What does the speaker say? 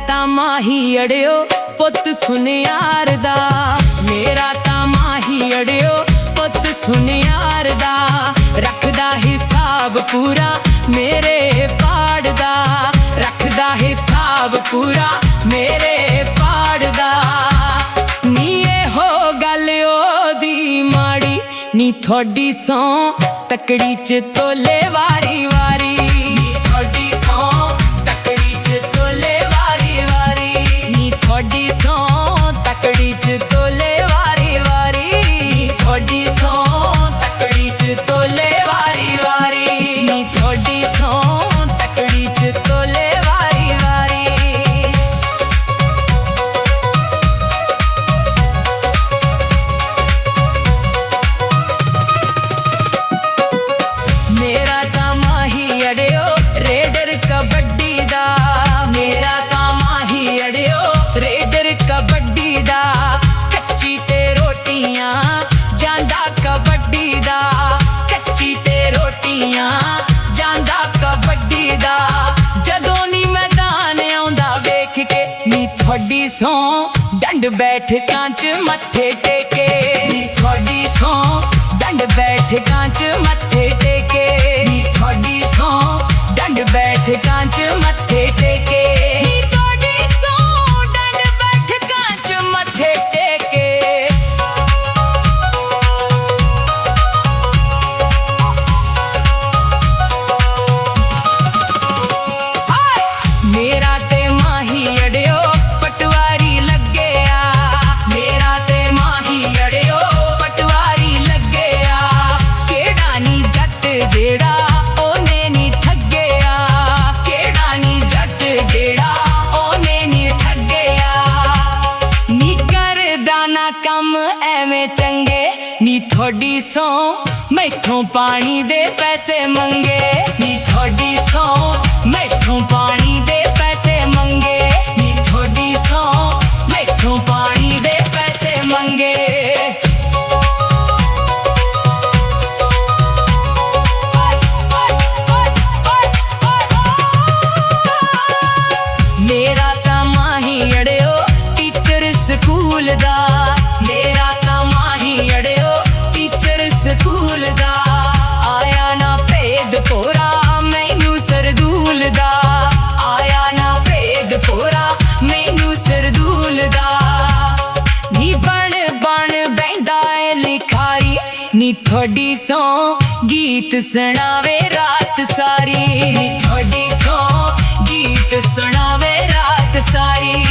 ता माही अड़ियो पुत सुनियार दा, मेरा ता माही अड़ियो पुत सुनियार दा। रखदा हिसाब पूरा मेरे पाड़ दा, रखदा हिसाब पूरा मेरे पाड़ दा। नी हो गल ओदी माड़ी, नी थोड़ी सौ तकड़ी च तोले वारी वारी, नी थोड़ी सौ तकड़ी च तोले वारी वारी, नी थोड़ी सौ तकड़ी च तोले वारी वारी, नी थोड़ी सौ तकड़ी च तोले वारी वारी, नी थोड़ी सौ तकड़ी च तोले वारी वारी। मेरा ता माही अड़ियो रेडर कबड्डी दा, मेरा ता माही अड़ियो रेडर कबड्डी दा। कच्ची ते रोटियां जांदा कबड्डी दा, कच्ची ते रोटियां जांदा कबड्डी दा। जदों नी मैदान आउंदा वेख के, नी थोड़ी सौ डंड बैठकां च मत्थे टेके, नी थोड़ी सौ डंड बैठकां च मत्थे टेके, नी थोड़ी सौ डंड बैठकां च मत्थे टेके, नी थोड़ी सौ डंड बैठकां च मत्थे टेके। मेरा ते माही अड़ियो पटवारी लगे आ, मेरा ते माही अड़ियो पटवारी लगे आ। केड़ा नी जट जेड़ा ओने नी ठगे आ, केड़ा नी जट जेड़ा ओने नी ठगे आ। नी करदा ना कम एवें चंगे, नी थोड़ी सौ मैथों पानी दे पैसे मंगे, नी थोड़ी सौ मैथों पानी दे पैसे मंगे, नी थोड़ी सौ मैथों पानी दे पैसे मंगे। मेरा ता माही अड़ियो टीचर स्कूल दा, मेरा ता माही अड़ियो टीचर स्कूल दा। आया ना भेद पोरा मैनू सरदूल दा, आया ना भेद पोरा मैनू सरदूल दा। नी बन बन बैंदा ए लिखारी, नी थोड़ी सौ गीत सुनावे रात सारी, नी थोड़ी सौ गीत सुनावे रात सारी।